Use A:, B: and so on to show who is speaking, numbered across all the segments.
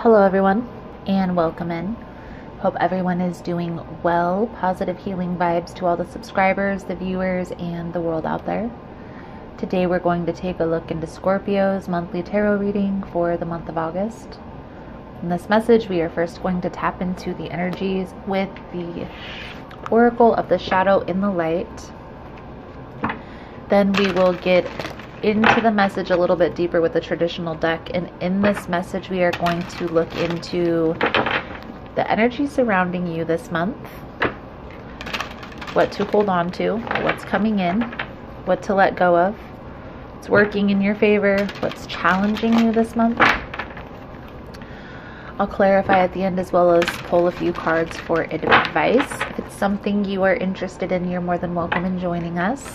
A: Hello everyone, and welcome in. Hope everyone is doing well. Positive healing vibes to all the subscribers, the viewers, and the world out there. Today we're going to take a look into Scorpio's monthly tarot reading for the month of August. In this message, we are first going to tap into the energies with the Oracle of the Shadow in the Light. Then we will get into the message a little bit deeper with the traditional deck, and in this message we are going to look into the energy surrounding you this month, what to hold on to, what's coming in, what to let go of, what's working in your favor, what's challenging you this month. I'll clarify at the end, as well as pull a few cards for advice. If it's something you are interested in, you're more than welcome in joining us.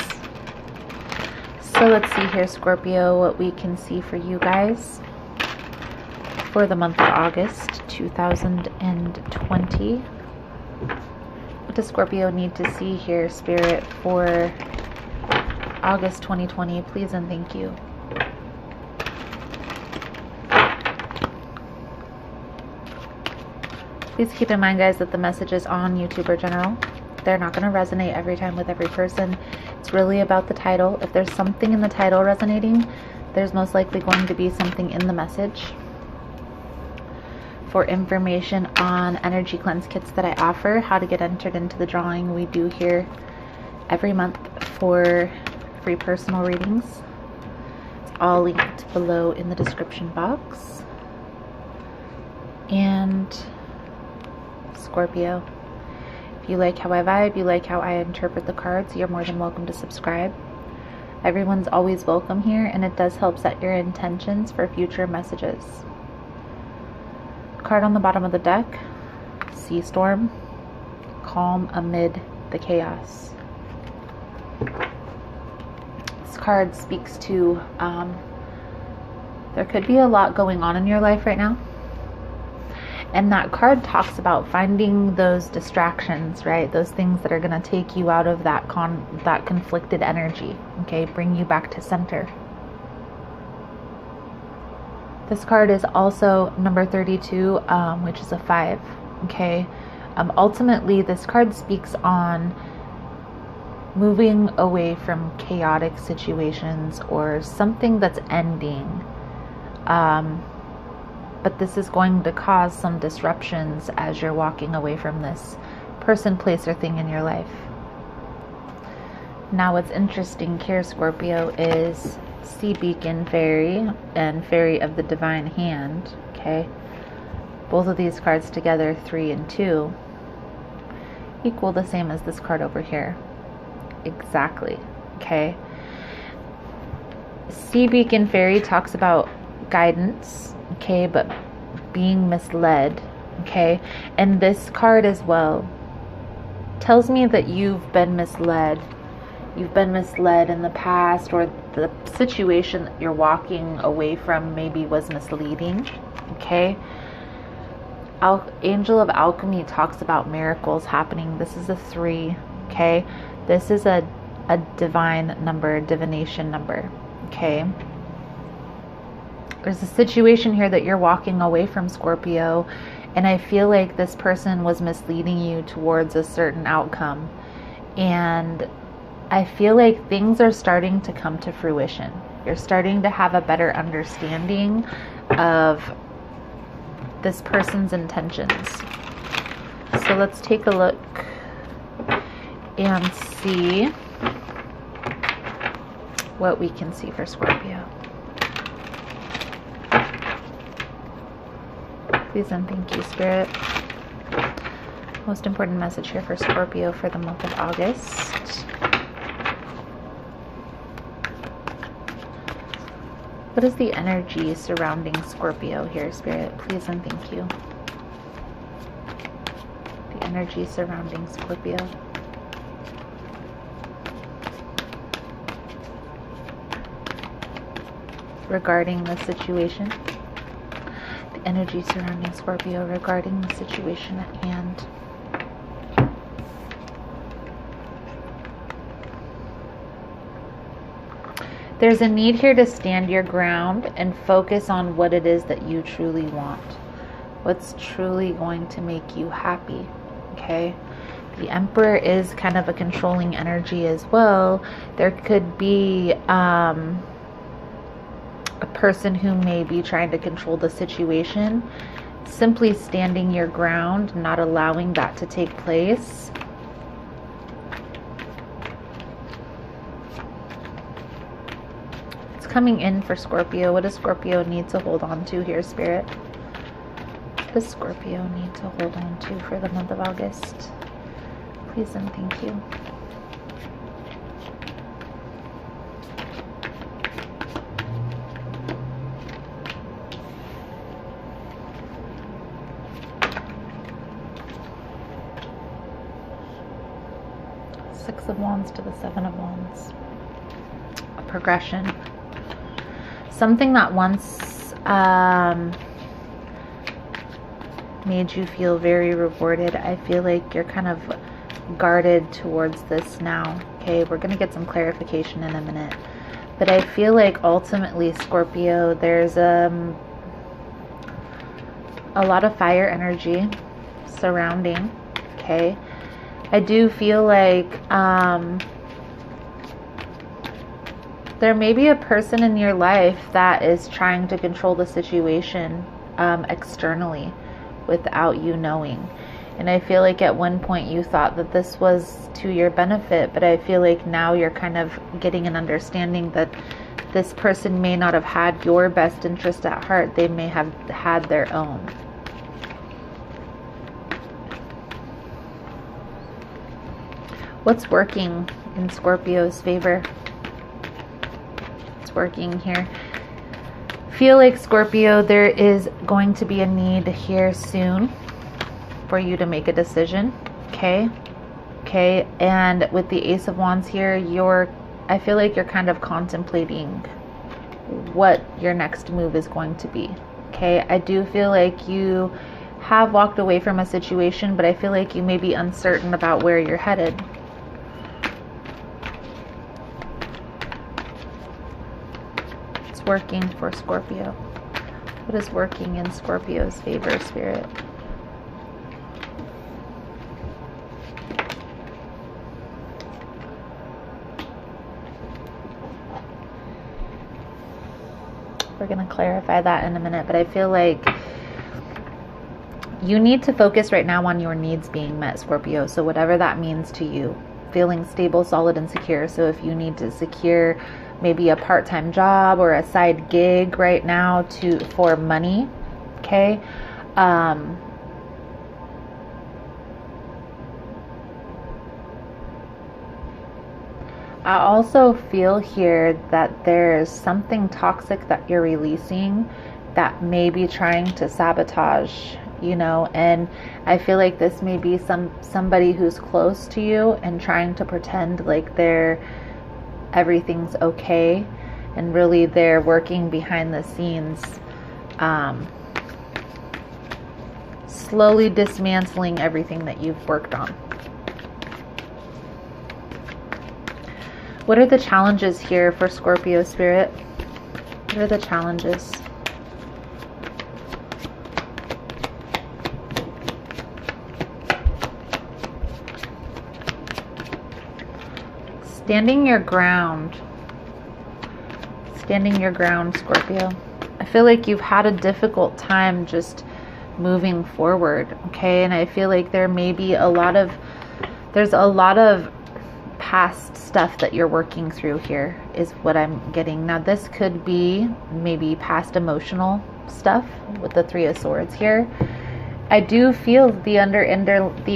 A: So let's see here, Scorpio, what we can see for you guys for the month of August 2020. What does Scorpio need to see here, Spirit, for August 2020? Please and thank you. Please keep in mind, guys, that the messages on YouTube are general. They're not going to resonate every time with every person. It's really about the title. If there's something in the title resonating, there's most likely going to be something in the message. For information on energy cleanse kits that I offer, how to get entered into the drawing we do here every month for free personal readings, it's all linked below in the description box. And Scorpio, if you like how I vibe, you like how I interpret the cards, you're more than welcome to subscribe. Everyone's always welcome here, and it does help set your intentions for future messages. Card on the bottom of the deck, Sea Storm, calm amid the chaos. This card speaks to there could be a lot going on in your life right now. And that card talks about finding those distractions, right? Those things that are going to take you out of that conflicted energy, okay? Bring you back to center. This card is also number 32, which is a 5, okay? Ultimately, this card speaks on moving away from chaotic situations or something that's ending. But this is going to cause some disruptions as you're walking away from this person, place, or thing in your life. Now, what's interesting here, Scorpio, is Sea Beacon Fairy and Fairy of the Divine Hand, okay? Both of these cards together, 3 and 2, equal the same as this card over here. Exactly, okay? Sea Beacon Fairy talks about guidance, okay, but being misled, okay? And this card as well tells me that you've been misled. You've been misled in the past, or the situation that you're walking away from maybe was misleading, okay? Angel of Alchemy talks about miracles happening. This is a 3, okay? This is a divine number, divination number, okay? There's a situation here that you're walking away from, Scorpio, and I feel like this person was misleading you towards a certain outcome, and I feel like things are starting to come to fruition. You're starting to have a better understanding of this person's intentions. So let's take a look and see what we can see for Scorpio. Please and thank you, Spirit. Most important message here for Scorpio for the month of August. What is the energy surrounding Scorpio here, Spirit? Please and thank you. The energy surrounding Scorpio. Regarding the situation. Energy surrounding Scorpio regarding the situation at hand. There's a need here to stand your ground and focus on what it is that you truly want. What's truly going to make you happy, okay? The Emperor is kind of a controlling energy as well. There could be a person who may be trying to control the situation. Simply standing your ground, not allowing that to take place. It's coming in for Scorpio. What does Scorpio need to hold on to here, Spirit? What does Scorpio need to hold on to for the month of August? Please and thank you. Six of Wands to the Seven of Wands. A progression. Something that once made you feel very rewarded. I feel like you're kind of guarded towards this now. Okay, we're going to get some clarification in a minute. But I feel like ultimately, Scorpio, there's a lot of fire energy surrounding. Okay. I do feel like there may be a person in your life that is trying to control the situation externally without you knowing. And I feel like at one point you thought that this was to your benefit, but I feel like now you're kind of getting an understanding that this person may not have had your best interest at heart. They may have had their own. What's working in Scorpio's favor? It's working here. Feel like, Scorpio, there is going to be a need here soon for you to make a decision. Okay. And with the Ace of Wands here, I feel like you're kind of contemplating what your next move is going to be. Okay. I do feel like you have walked away from a situation, but I feel like you may be uncertain about where you're headed. Working for Scorpio. What is working in Scorpio's favor, Spirit? We're going to clarify that in a minute, but I feel like you need to focus right now on your needs being met, Scorpio. So whatever that means to you, feeling stable, solid, and secure. So if you need to secure maybe a part-time job or a side gig right now for money, okay? I also feel here that there's something toxic that you're releasing that may be trying to sabotage, you know, and I feel like this may be somebody who's close to you and trying to pretend like everything's okay, and really they're working behind the scenes, slowly dismantling everything that you've worked on. What are the challenges here for Scorpio, Spirit? What are the challenges? Standing your ground, Scorpio. I feel like you've had a difficult time just moving forward, okay? And I feel like there may be there's a lot of past stuff that you're working through here, is what I'm getting. Now, this could be maybe past emotional stuff with the Three of Swords here. I do feel the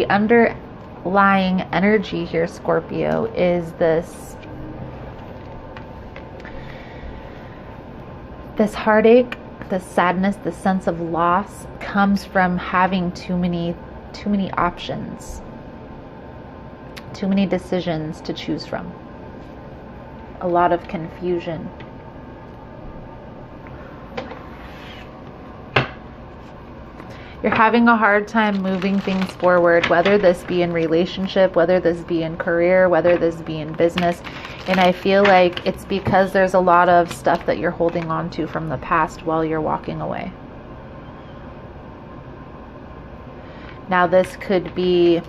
A: underlying energy here, Scorpio, is this heartache, this sadness, this sense of loss comes from having too many options, too many decisions to choose from, a lot of confusion. You're having a hard time moving things forward, whether this be in relationship, whether this be in career, whether this be in business. And I feel like it's because there's a lot of stuff that you're holding on to from the past while you're walking away. Now this could be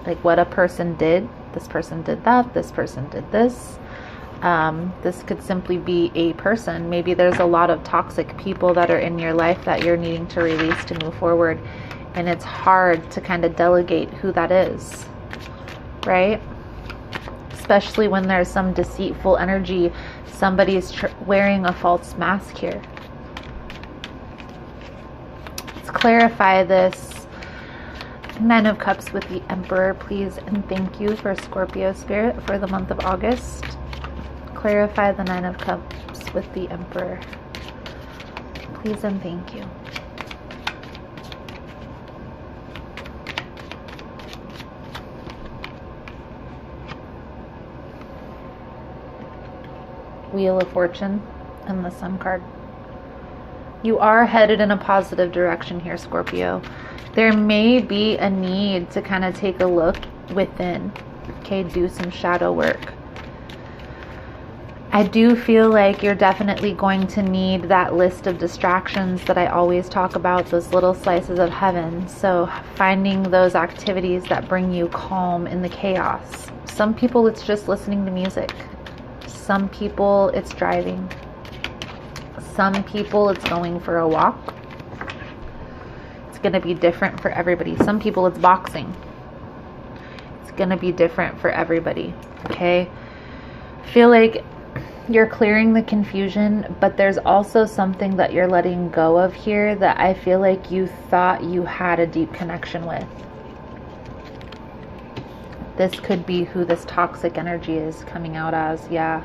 A: like what a person did. This person did that. This person did this. This could simply be a person. Maybe there's a lot of toxic people that are in your life that you're needing to release to move forward. And it's hard to kind of delegate who that is, right? Especially when there's some deceitful energy. Somebody's wearing a false mask here. Let's clarify this Nine of Cups with the Emperor, please, and thank you for Scorpio Spirit for the month of August. Clarify the Nine of Cups with the Emperor, please, and thank you. Wheel of Fortune and the Sun card. You are headed in a positive direction here, Scorpio. There may be a need to kind of take a look within, okay, do some shadow work. I do feel like you're definitely going to need that list of distractions that I always talk about, those little slices of heaven. So finding those activities that bring you calm in the chaos. Some people, it's just listening to music. Some people, it's driving. Some people, it's going for a walk. It's going to be different for everybody. Some people, it's boxing. It's going to be different for everybody, okay? I feel like you're clearing the confusion, but there's also something that you're letting go of here that I feel like you thought you had a deep connection with. This could be who this toxic energy is coming out as, yeah.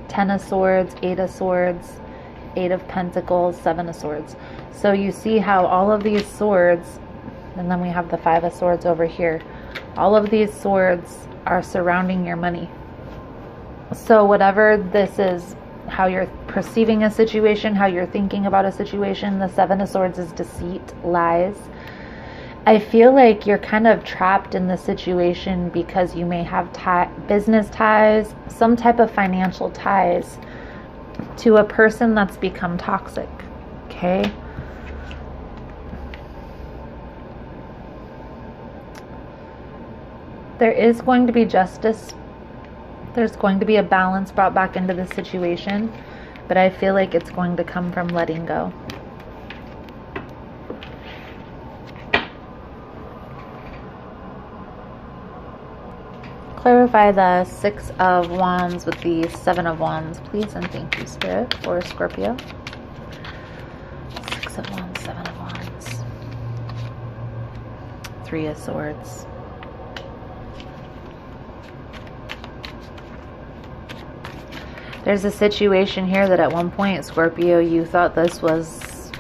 A: 10 of Swords, 8 of Swords, 8 of Pentacles, 7 of Swords. So you see how all of these swords, and then we have the 5 of Swords over here. All of these swords are surrounding your money. So whatever this is, how you're perceiving a situation, how you're thinking about a situation, the 7 of Swords is deceit, lies. I feel like you're kind of trapped in the situation because you may have business ties, some type of financial ties to a person that's become toxic, okay? There is going to be justice. There's going to be a balance brought back into the situation, but I feel like it's going to come from letting go. Clarify the 6 of Wands with the 7 of Wands, please, and thank you, Spirit, for Scorpio. 6 of Wands, 7 of Wands. 3 of Swords. There's a situation here that at one point, Scorpio, you thought this was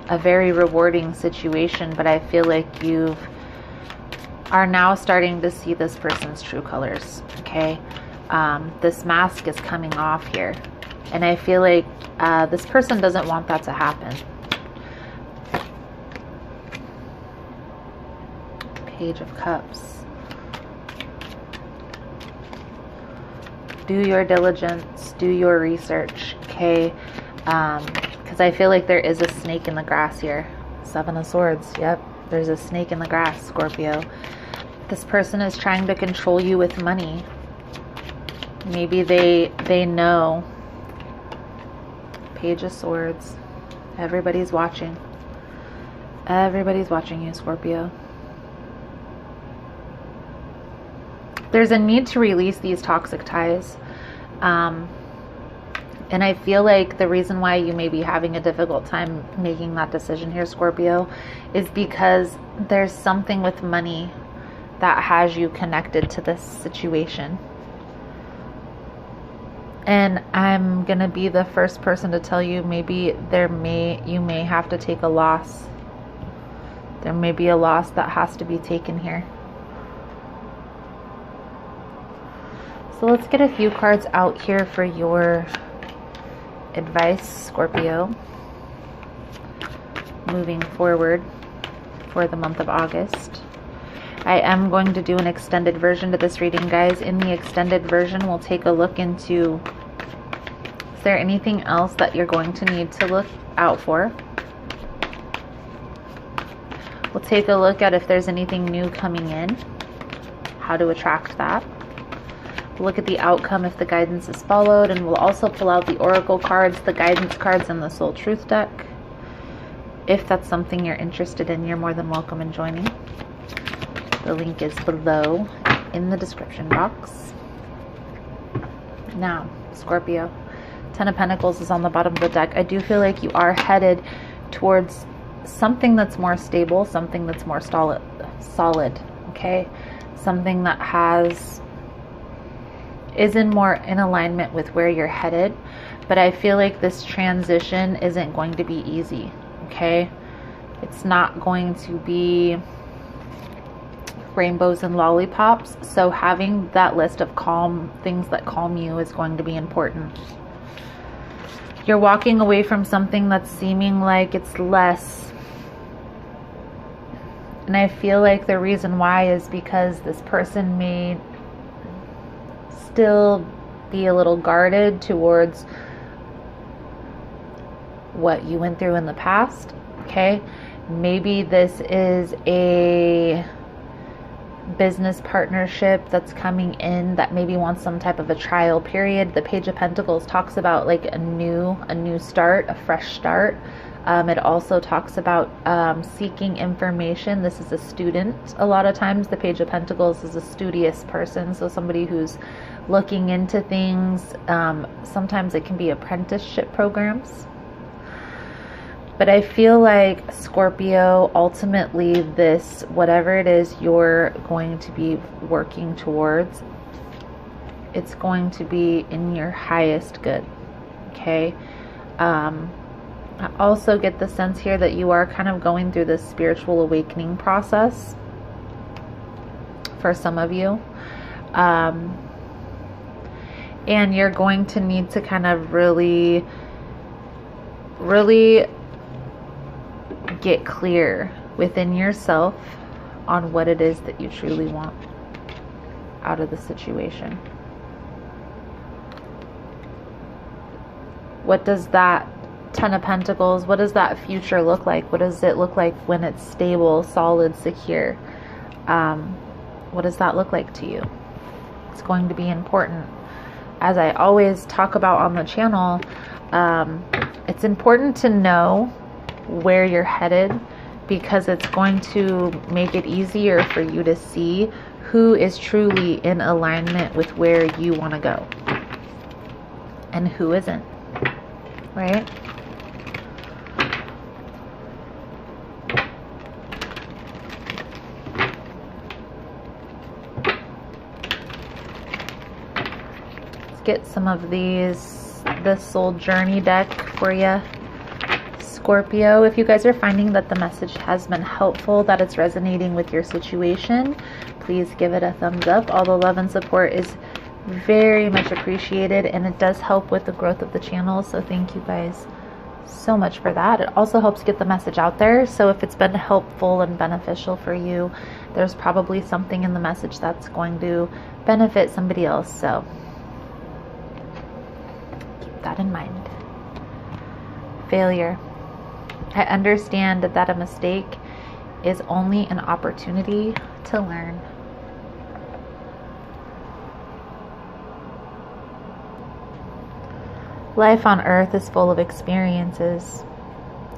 A: a very rewarding situation, but I feel like you are now starting to see this person's true colors, okay? This mask is coming off here, and I feel like this person doesn't want that to happen. Page of Cups. Do your diligence, do your research, okay? Because I feel like there is a snake in the grass here. 7 of Swords, yep. There's a snake in the grass, Scorpio. This person is trying to control you with money. Maybe they know. Page of Swords. Everybody's watching. Everybody's watching you, Scorpio. There's a need to release these toxic ties. And I feel like the reason why you may be having a difficult time making that decision here, Scorpio, is because there's something with money that has you connected to this situation. And I'm gonna be the first person to tell you, maybe you may have to take a loss. There may be a loss that has to be taken here. So let's get a few cards out here for your advice, Scorpio, moving forward for the month of August. I am going to do an extended version to this reading, guys. In the extended version, we'll take a look into, is there anything else that you're going to need to look out for? We'll take a look at if there's anything new coming in, how to attract that. We'll look at the outcome if the guidance is followed, and we'll also pull out the oracle cards, the guidance cards, and the soul truth deck. If that's something you're interested in, you're more than welcome in joining. The link is below in the description box. Now, Scorpio, 10 of Pentacles is on the bottom of the deck. I do feel like you are headed towards something that's more stable, something that's more solid, okay? Something that is more in alignment with where you're headed. But I feel like this transition isn't going to be easy, okay? It's not going to be rainbows and lollipops. So having that list of things that calm you is going to be important. You're walking away from something that's seeming like it's less. And I feel like the reason why is because this person may still be a little guarded towards what you went through in the past, okay? Maybe this is a business partnership that's coming in that maybe wants some type of a trial period. The Page of Pentacles talks about like a new start, a fresh start. It also talks about seeking information. This is a student. A lot of times the Page of Pentacles is a studious person, so somebody who's looking into things. Sometimes it can be apprenticeship programs. But I feel like, Scorpio, ultimately this, whatever it is you're going to be working towards, it's going to be in your highest good, okay? I also get the sense here that you are kind of going through this spiritual awakening process for some of you. And you're going to need to kind of really get clear within yourself on what it is that you truly want out of the situation. What does that 10 of Pentacles, what does that future look like? What does it look like when it's stable, solid, secure? What does that look like to you? It's going to be important. As I always talk about on the channel, it's important to know where you're headed, because it's going to make it easier for you to see who is truly in alignment with where you want to go and who isn't, right? Let's get some of this soul journey deck for you, Scorpio. If you guys are finding that the message has been helpful, that it's resonating with your situation, please give it a thumbs up. All the love and support is very much appreciated, and it does help with the growth of the channel, so thank you guys so much for that. It also helps get the message out there, so if it's been helpful and beneficial for you, there's probably something in the message that's going to benefit somebody else, so keep that in mind. Failure. I understand that a mistake is only an opportunity to learn. Life on earth is full of experiences.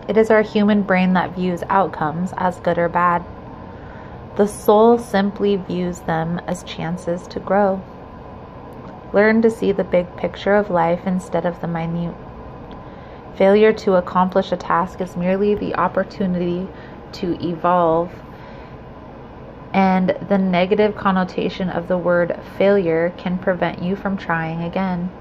A: It is our human brain that views outcomes as good or bad. The soul simply views them as chances to grow. Learn to see the big picture of life instead of the minute. Failure to accomplish a task is merely the opportunity to evolve, and the negative connotation of the word failure can prevent you from trying again.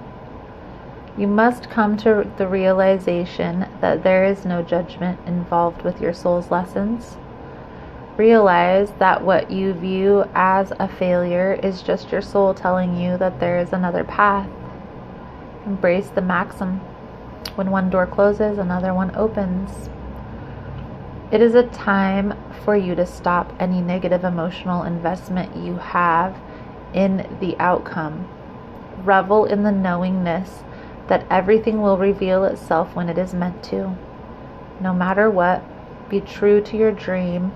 A: You must come to the realization that there is no judgment involved with your soul's lessons. Realize that what you view as a failure is just your soul telling you that there is another path. Embrace the maxim: when one door closes, another one opens. It is a time for you to stop any negative emotional investment you have in the outcome. Revel in the knowingness that everything will reveal itself when it is meant to. No matter what, be true to your dream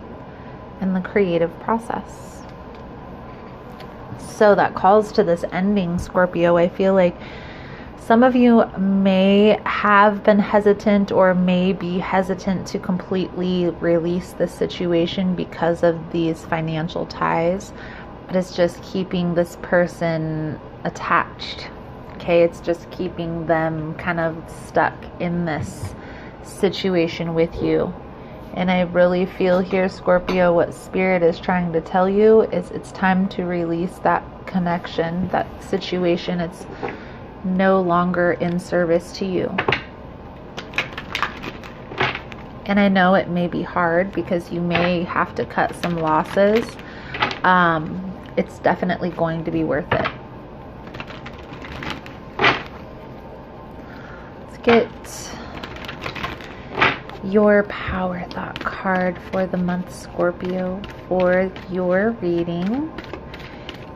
A: in the creative process. So that calls to this ending, Scorpio. I feel like some of you may have been hesitant or may be hesitant to completely release this situation because of these financial ties, but it's just keeping this person attached. Okay, it's just keeping them kind of stuck in this situation with you. And I really feel here, Scorpio, what Spirit is trying to tell you is it's time to release that connection, that situation. It's no longer in service to you. And I know it may be hard because you may have to cut some losses. It's definitely going to be worth it. Let's get your power thought card for the month, Scorpio, for your reading.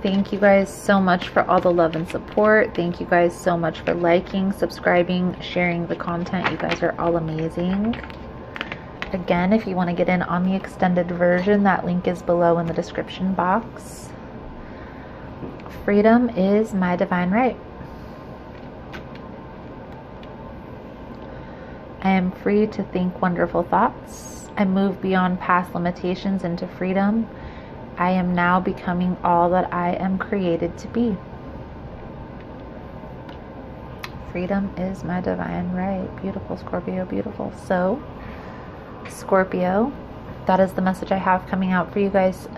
A: Thank you guys so much for all the love and support. Thank you guys so much for liking, subscribing, sharing the content. You guys are all amazing. Again, if you want to get in on the extended version, that link is below in the description box. Freedom is my divine right. I am free to think wonderful thoughts. I move beyond past limitations into freedom. I am now becoming all that I am created to be. Freedom is my divine right. Beautiful, Scorpio, beautiful. So, Scorpio, that is the message I have coming out for you guys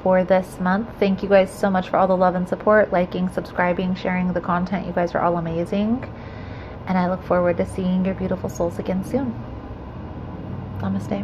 A: for this month. Thank you guys so much for all the love and support, liking, subscribing, sharing the content. You guys are all amazing. And I look forward to seeing your beautiful souls again soon. Namaste.